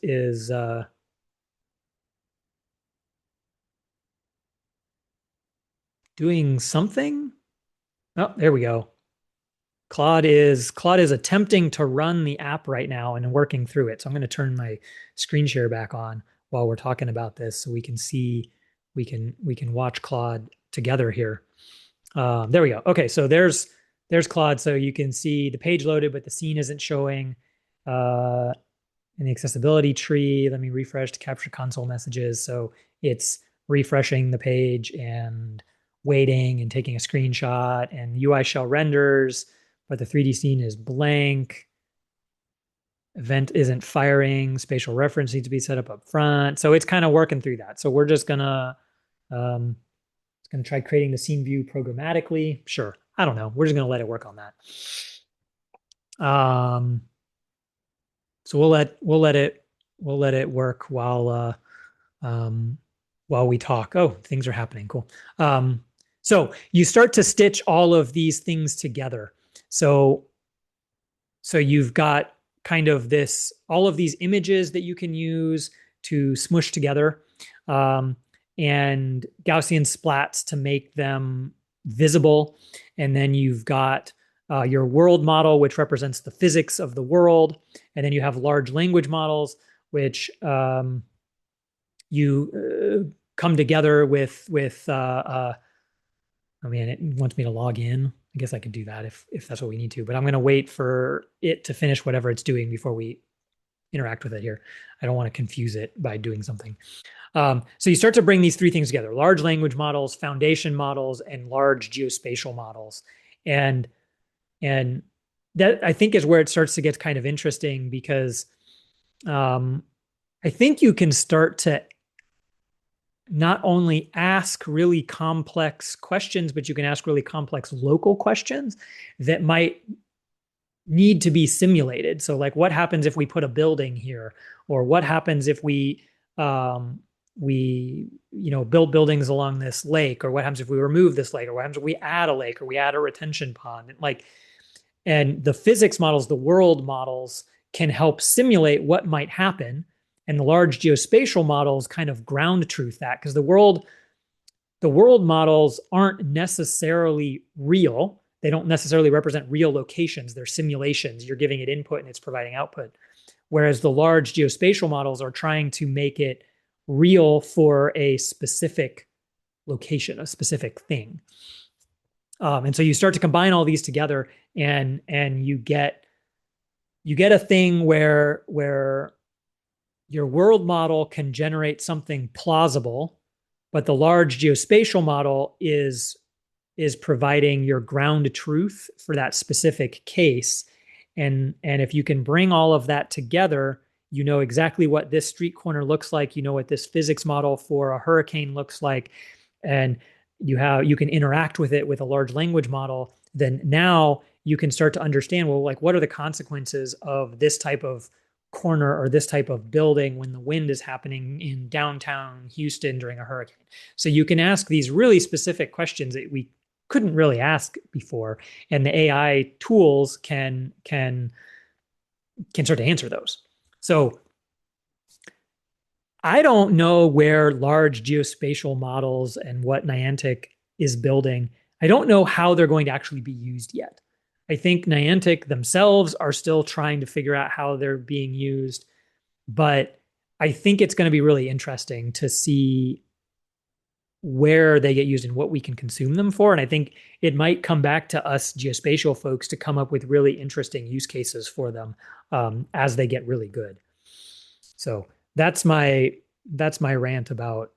doing something. Oh, there we go. Claude is attempting to run the app right now and working through it. So I'm going to turn my screen share back on while we're talking about this, so we can see, we can watch Claude together here. There we go. Okay, so there's Claude. So you can see the page loaded, but the scene isn't showing in the accessibility tree. Let me refresh to capture console messages. So it's refreshing the page and waiting and taking a screenshot, and UI shell renders, but the 3D scene is blank. Event isn't firing. Spatial reference needs to be set up front. So it's kind of working through that. So we're just gonna try creating the scene view programmatically. Sure, I don't know. We're just gonna let it work on that. So we'll let it work while we talk. Oh, things are happening. Cool. So you start to stitch all of these things together. So you've got kind of all of these images that you can use to smush together, and Gaussian splats to make them visible. And then you've got your world model, which represents the physics of the world, and then you have large language models, which you come together with. I mean, it wants me to log in. I guess I could do that if that's what we need to, but I'm going to wait for it to finish whatever it's doing before we interact with it here. I don't want to confuse it by doing something. So you start to bring these three things together: large language models, foundation models, and large geospatial models. And and that I think is where it starts to get kind of interesting because I think you can start to not only ask really complex questions, but you can ask really complex local questions that might need to be simulated. So, like, what happens if we put a building here, or what happens if we build buildings along this lake, or what happens if we remove this lake, or what happens if we add a lake, or we add a retention pond, and the physics models, the world models can help simulate what might happen. And the large geospatial models kind of ground truth that because the world models aren't necessarily real. They don't necessarily represent real locations. They're simulations. You're giving it input and it's providing output. Whereas the large geospatial models are trying to make it real for a specific location, a specific thing. And so you start to combine all these together, and you get a thing where your world model can generate something plausible, but the large geospatial model is providing your ground truth for that specific case. And if you can bring all of that together, you know exactly what this street corner looks like, you know what this physics model for a hurricane looks like, and you can interact with it with a large language model, then now you can start to understand, well, like, what are the consequences of this type of corner or this type of building when the wind is happening in downtown Houston during a hurricane. So you can ask these really specific questions that we couldn't really ask before, and the AI tools can start to answer those. So I don't know where large geospatial models and what Niantic is building. I don't know how they're going to actually be used yet. I think Niantic themselves are still trying to figure out how they're being used, but I think it's going to be really interesting to see where they get used and what we can consume them for. And I think it might come back to us geospatial folks to come up with really interesting use cases for them as they get really good. So that's my rant about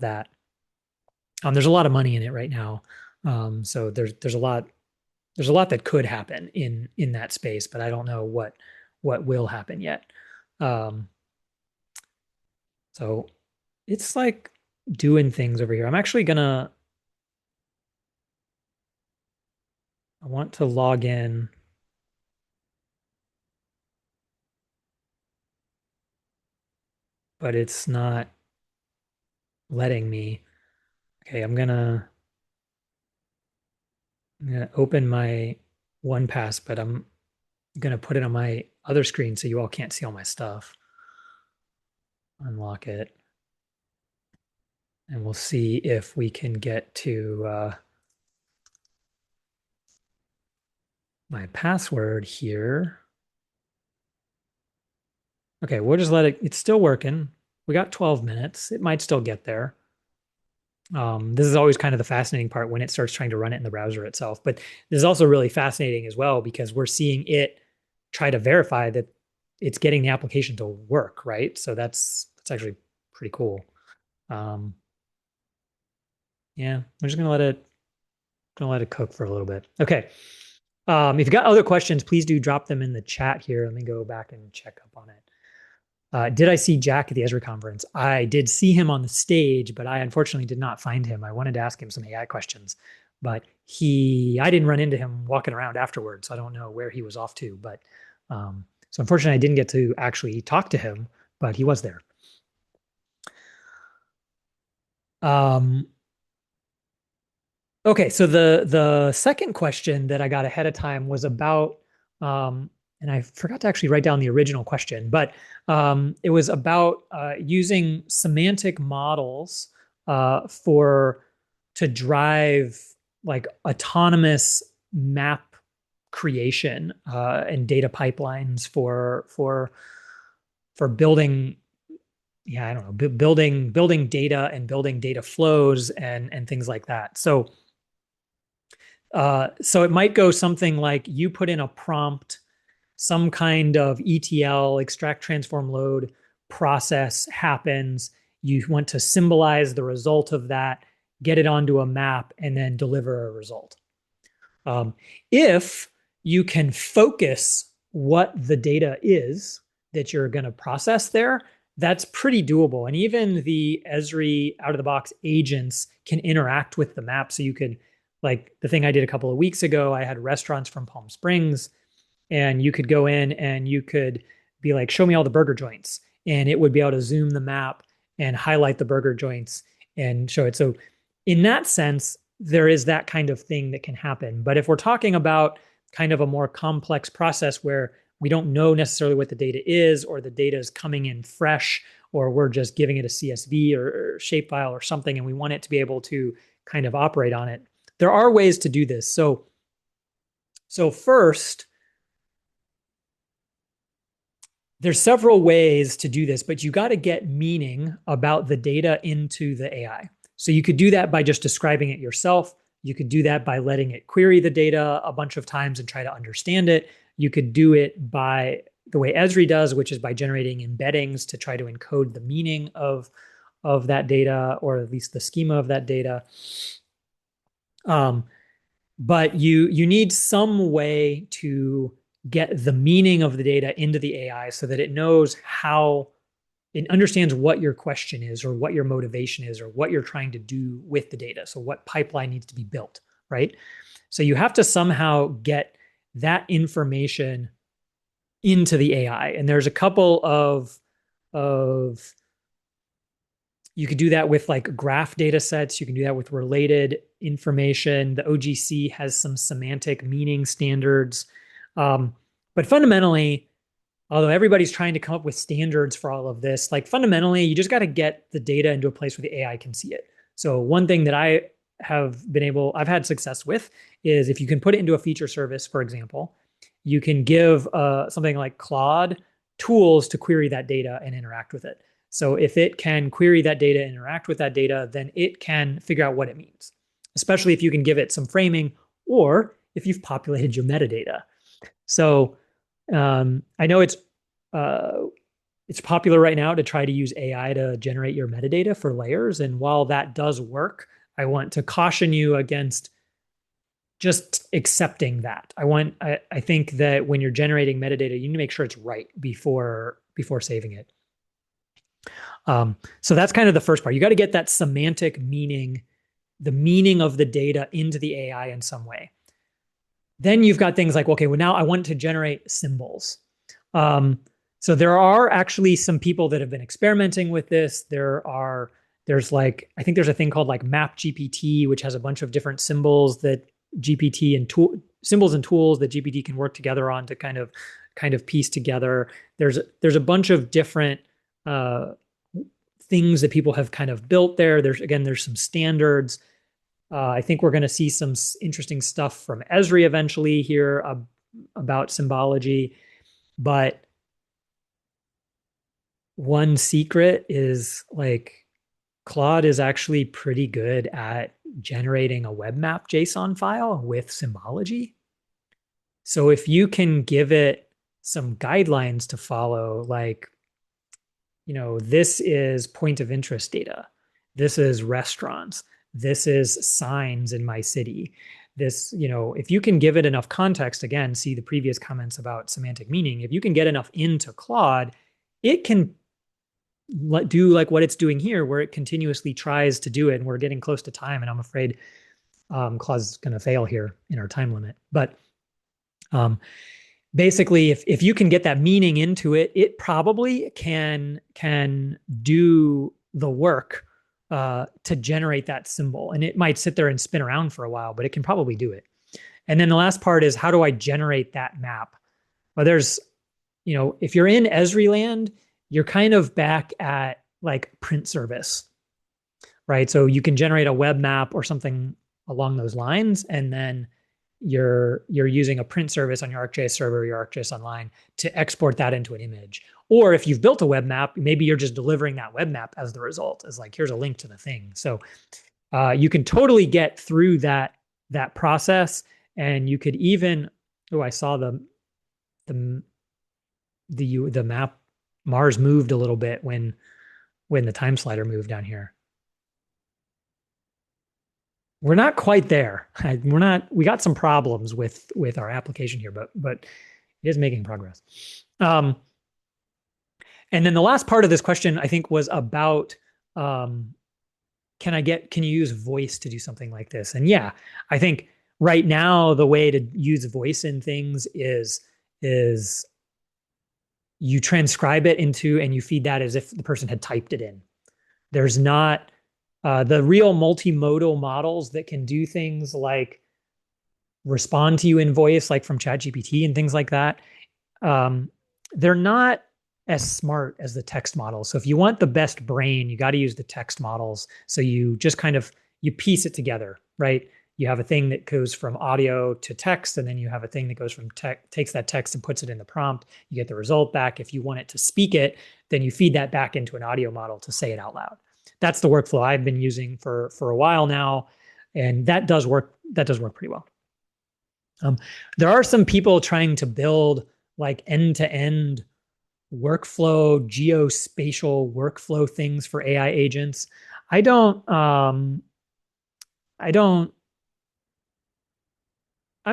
that. There's a lot of money in it right now, so there's a lot that could happen in that space, but I don't know what will happen yet. So it's like doing things over here. I want to log in. But it's not letting me. Okay, I'm gonna open my OnePass, but I'm gonna put it on my other screen so you all can't see all my stuff. Unlock it. And we'll see if we can get to my password here. Okay, we'll just let it, it's still working. We got 12 minutes. It might still get there. This is always kind of the fascinating part when it starts trying to run it in the browser itself. But this is also really fascinating as well because we're seeing it try to verify that it's getting the application to work, right? So that's actually pretty cool. Yeah, I'm just gonna let it cook for a little bit. Okay. If you've got other questions, please do drop them in the chat here. Let me go back and check up on it. Did I see Jack at the Esri conference? I did see him on the stage, but I unfortunately did not find him. I wanted to ask him some AI questions, but I didn't run into him walking around afterwards. So I don't know where he was off to, but so unfortunately I didn't get to actually talk to him, but he was there. Okay, so the second question that I got ahead of time was about and I forgot to actually write down the original question, but it was about using semantic models to drive like autonomous map creation and data pipelines for building, yeah, I don't know, building data and building data flows and things like that. So it might go something like you put in a prompt, some kind of ETL, extract, transform, load process happens. You want to symbolize the result of that, get it onto a map, and then deliver a result. If you can focus what the data is that you're going to process there, that's pretty doable. And even the Esri out of the box agents can interact with the map. So you could, like the thing I did a couple of weeks ago, I had restaurants from Palm Springs, and you could go in and you could be like, show me all the burger joints. And it would be able to zoom the map and highlight the burger joints and show it. So in that sense, there is that kind of thing that can happen. But if we're talking about kind of a more complex process where we don't know necessarily what the data is, or the data is coming in fresh, or we're just giving it a CSV or shapefile or something, and we want it to be able to kind of operate on it, there are ways to do this. So first, there's several ways to do this, but you got to get meaning about the data into the AI. So you could do that by just describing it yourself. You could do that by letting it query the data a bunch of times and try to understand it. You could do it by the way Esri does, which is by generating embeddings to try to encode the meaning of that data, or at least the schema of that data. But you need some way to get the meaning of the data into the AI so that it knows how, it understands what your question is, or what your motivation is, or what you're trying to do with the data. So what pipeline needs to be built, right? So you have to somehow get that information into the AI. And there's a couple of you could do that with like graph data sets. You can do that with related information. The OGC has some semantic meaning standards. But fundamentally, although everybody's trying to come up with standards for all of this, like fundamentally, you just got to get the data into a place where the AI can see it. So one thing that I've had success with is if you can put it into a feature service, for example, you can give something like Claude tools to query that data and interact with it. So if it can query that data and interact with that data, then it can figure out what it means, especially if you can give it some framing, or if you've populated your metadata. So I know it's popular right now to try to use AI to generate your metadata for layers. And while that does work, I want to caution you against just accepting that. I think that when you're generating metadata, you need to make sure it's right before saving it. So that's kind of the first part. You got to get that semantic meaning, the meaning of the data into the AI in some way. Then you've got things like, okay, well, now I want to generate symbols. So there are actually some people that have been experimenting with this. There's like, I think there's a thing called like Map GPT, which has a bunch of different symbols that GPT and symbols and tools that GPT can work together on to kind of piece together. There's a bunch of different things that people have kind of built there. There's some standards. I think we're going to see some interesting stuff from Esri eventually here about symbology. But one secret is like Claude is actually pretty good at generating a web map JSON file with symbology. So if you can give it some guidelines to follow, like, this is point of interest data. This is restaurants. This is signs in my city. This, if you can give it enough context, again, see the previous comments about semantic meaning. If you can get enough into Claude, it can do like what it's doing here, where it continuously tries to do it. And we're getting close to time, and I'm afraid Claude's going to fail here in our time limit. But basically, if you can get that meaning into it, it probably can do the work to generate that symbol. And it might sit there and spin around for a while, but it can probably do it. And then the last part is, how do I generate that map? Well, there's, if you're in Esri land, you're kind of back at like print service, right? So you can generate a web map or something along those lines, and then you're using a print service on your ArcGIS server, your ArcGIS Online to export that into an image. Or if you've built a web map, maybe you're just delivering that web map as the result, as like, here's a link to the thing. So you can totally get through that process, and you could even, oh, I saw the the map, Mars moved a little bit when the time slider moved down here. We're not quite there. We're not. We got some problems with our application here, but it is making progress. And then the last part of this question, I think, was about can you use voice to do something like this? And yeah, I think right now the way to use voice in things is you transcribe it into and you feed that as if the person had typed it in. There's not the real multimodal models that can do things like respond to you in voice, like from ChatGPT and things like that. They're not as smart as the text models. So if you want the best brain, you got to use the text models. So you just kind of, you piece it together, right? You have a thing that goes from audio to text, and then you have a thing that goes from takes that text and puts it in the prompt. You get the result back. If you want it to speak it, then you feed that back into an audio model to say it out loud. That's the workflow I've been using for a while now, and that does work. That does work pretty well. There are some people trying to build like end-to-end workflow, geospatial workflow things for AI agents. I'm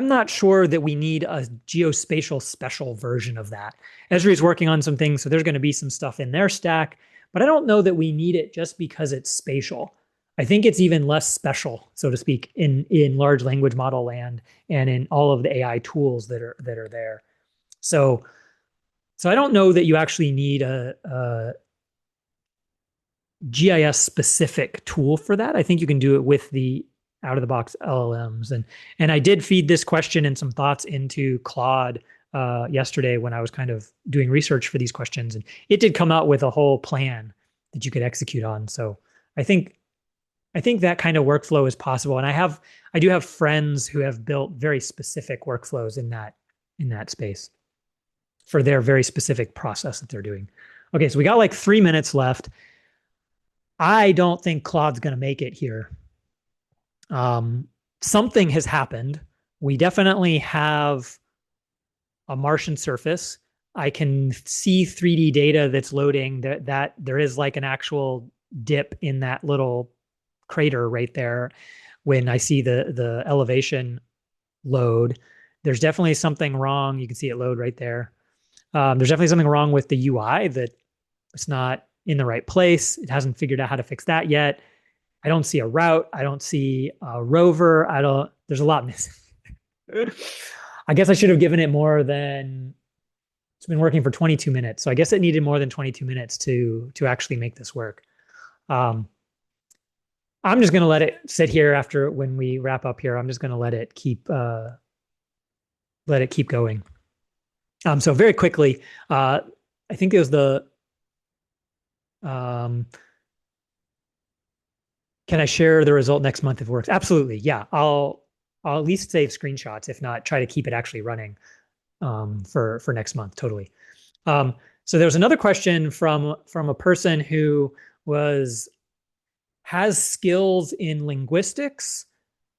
not sure that we need a geospatial special version of that. Esri is working on some things, so there's going to be some stuff in their stack, but I don't know that we need it just because it's spatial. I think it's even less special, so to speak, in large language model land and in all of the AI tools that are there. So I don't know that you actually need a GIS specific tool for that. I think you can do it with the out of the box LLMs. And I did feed this question and some thoughts into Claude yesterday when I was kind of doing research for these questions, and it did come out with a whole plan that you could execute on. So I think that kind of workflow is possible. And I do have friends who have built very specific workflows in that space for their very specific process that they're doing. Okay, so we got like 3 minutes left. I don't think Claude's going to make it here. Something has happened. We definitely have a Martian surface. I can see 3D data that's loading that there is like an actual dip in that little crater right there when I see the elevation load. There's definitely something wrong. You can see it load right there. There's definitely something wrong with the UI, that it's not in the right place. It hasn't figured out how to fix that yet. I don't see a route. I don't see a rover. There's a lot missing. I guess I should have given it more than, it's been working for 22 minutes. So I guess it needed more than 22 minutes to actually make this work. I'm just going to let it sit here after when we wrap up here. I'm just going to let it keep going. So very quickly, I think it was can I share the result next month if it works? Absolutely. Yeah. I'll at least save screenshots. If not, try to keep it actually running for next month. Totally. So there was another question from a person who has skills in linguistics,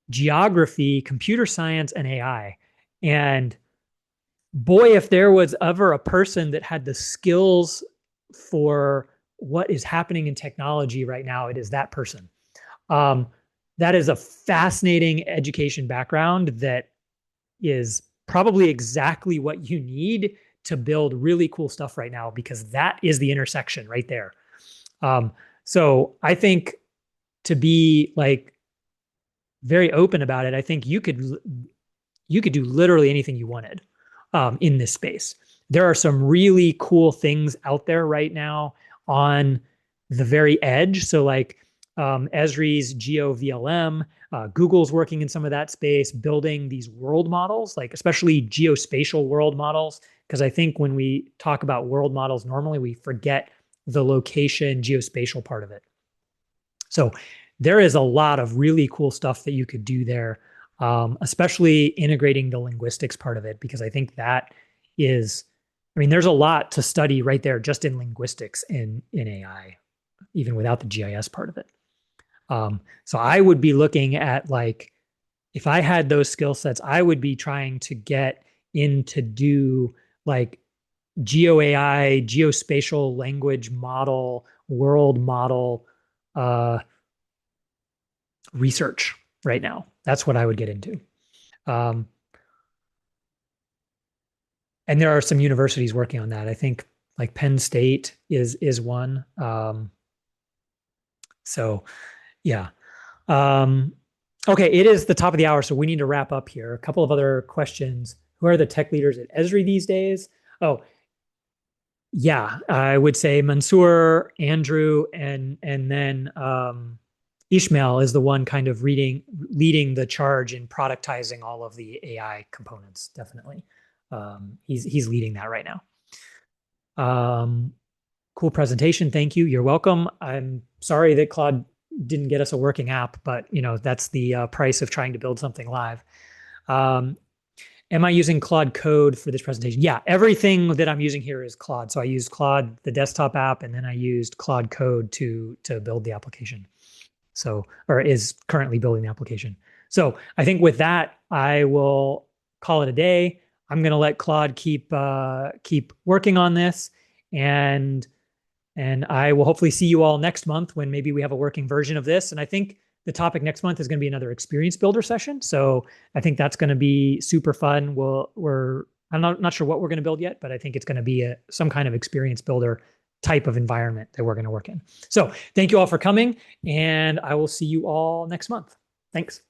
geography, computer science, and AI. And boy, if there was ever a person that had the skills for what is happening in technology right now, it is that person. That is a fascinating education background that is probably exactly what you need to build really cool stuff right now, because that is the intersection right there. So I think, to be like very open about it, I think you could do literally anything you wanted in this space. There are some really cool things out there right now on the very edge. So like Esri's GeoVLM, Google's working in some of that space, building these world models, like especially geospatial world models. Because I think when we talk about world models, normally we forget the location geospatial part of it. So there is a lot of really cool stuff that you could do there. especially integrating the linguistics part of it, because I think that is, I mean, there's a lot to study right there just in linguistics in AI, even without the GIS part of it. So I would be looking at like, if I had those skill sets, I would be trying to get in to do like geo AI, geospatial language model, world model research right now. That's what I would get into. Um, and there are some universities working on that. I think like Penn State is one. So yeah. Um, okay, it is the top of the hour, so we need to wrap up here. A couple of other questions. Who are the tech leaders at Esri these days? Oh, yeah, I would say Mansoor, Andrew, and then Ishmael is the one kind of leading the charge in productizing all of the AI components. Definitely, he's leading that right now. Um, cool presentation. Thank you. You're welcome. I'm sorry that Claude didn't get us a working app, but you know that's the price of trying to build something live. Um, Am I using Claude Code for this presentation? Yeah, everything that I'm using here is Claude. So I used Claude, the desktop app, and then I used Claude Code to build the application. So, or is currently building the application. So I think with that, I will call it a day. I'm going to let Claude keep working on this, and and I will hopefully see you all next month when maybe we have a working version of this. And I think the topic next month is going to be another experience builder session. So I think that's going to be super fun. I'm not sure what we're going to build yet, but I think it's going to be some kind of experience builder type of environment that we're going to work in. So thank you all for coming, and I will see you all next month. Thanks.